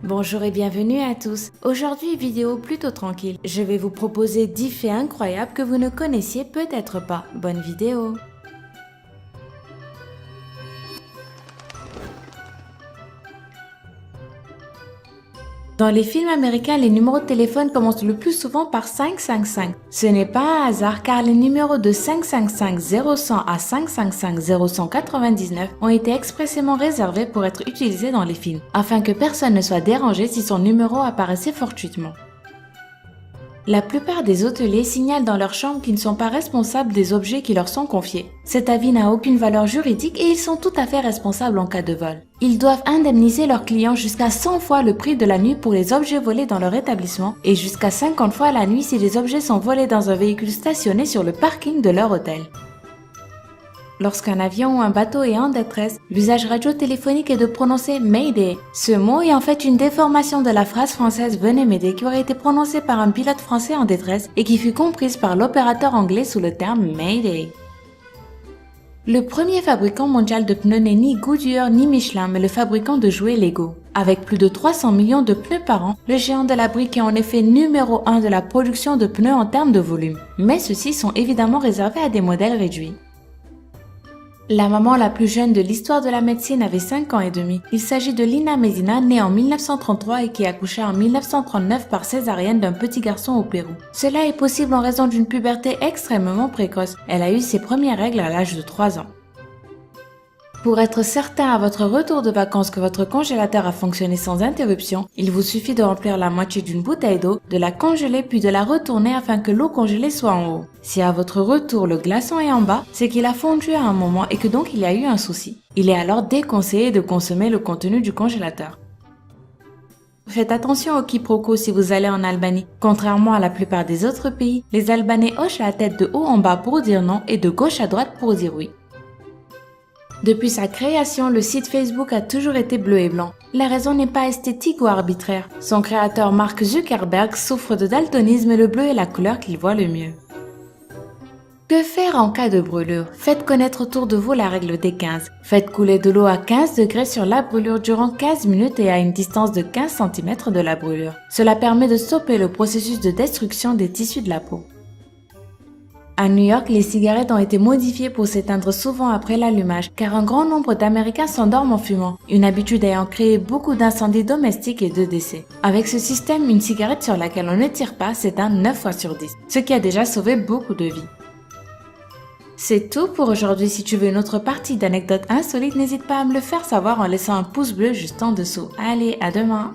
Bonjour et bienvenue à tous. Aujourd'hui, vidéo plutôt tranquille. Je vais vous proposer 10 faits incroyables que vous ne connaissiez peut-être pas. Bonne vidéo. Dans les films américains, les numéros de téléphone commencent le plus souvent par 555. Ce n'est pas un hasard car les numéros de 555 0100 à 555 0199 ont été expressément réservés pour être utilisés dans les films, afin que personne ne soit dérangé si son numéro apparaissait fortuitement. La plupart des hôteliers signalent dans leur chambre qu'ils ne sont pas responsables des objets qui leur sont confiés. Cet avis n'a aucune valeur juridique et ils sont tout à fait responsables en cas de vol. Ils doivent indemniser leurs clients jusqu'à 100 fois le prix de la nuit pour les objets volés dans leur établissement et jusqu'à 50 fois la nuit si les objets sont volés dans un véhicule stationné sur le parking de leur hôtel. Lorsqu'un avion ou un bateau est en détresse, l'usage radiotéléphonique est de prononcer Mayday. Ce mot est en fait une déformation de la phrase française Venez m'aider qui aurait été prononcée par un pilote français en détresse et qui fut comprise par l'opérateur anglais sous le terme Mayday. Le premier fabricant mondial de pneus n'est ni Goodyear ni Michelin mais le fabricant de jouets Lego. Avec plus de 300 millions de pneus par an, le géant de la brique est en effet numéro 1 de la production de pneus en termes de volume. Mais ceux-ci sont évidemment réservés à des modèles réduits. La maman la plus jeune de l'histoire de la médecine avait 5 ans et demi. Il s'agit de Lina Medina, née en 1933 et qui accoucha en 1939 par césarienne d'un petit garçon au Pérou. Cela est possible en raison d'une puberté extrêmement précoce. Elle a eu ses premières règles à l'âge de 3 ans. Pour être certain à votre retour de vacances que votre congélateur a fonctionné sans interruption, il vous suffit de remplir la moitié d'une bouteille d'eau, de la congeler puis de la retourner afin que l'eau congelée soit en haut. Si à votre retour le glaçon est en bas, c'est qu'il a fondu à un moment et que donc il y a eu un souci. Il est alors déconseillé de consommer le contenu du congélateur. Faites attention au quiproquo si vous allez en Albanie. Contrairement à la plupart des autres pays, les Albanais hochent la tête de haut en bas pour dire non et de gauche à droite pour dire oui. Depuis sa création, le site Facebook a toujours été bleu et blanc. La raison n'est pas esthétique ou arbitraire. Son créateur Mark Zuckerberg souffre de daltonisme et le bleu est la couleur qu'il voit le mieux. Que faire en cas de brûlure? Faites connaître autour de vous la règle des 15. Faites couler de l'eau à 15 degrés sur la brûlure durant 15 minutes et à une distance de 15 cm de la brûlure. Cela permet de stopper le processus de destruction des tissus de la peau. À New York, les cigarettes ont été modifiées pour s'éteindre souvent après l'allumage, car un grand nombre d'Américains s'endorment en fumant, une habitude ayant créé beaucoup d'incendies domestiques et de décès. Avec ce système, une cigarette sur laquelle on ne tire pas s'éteint 9 fois sur 10, ce qui a déjà sauvé beaucoup de vies. C'est tout pour aujourd'hui. Si tu veux une autre partie d'anecdotes insolites, n'hésite pas à me le faire savoir en laissant un pouce bleu juste en dessous. Allez, à demain!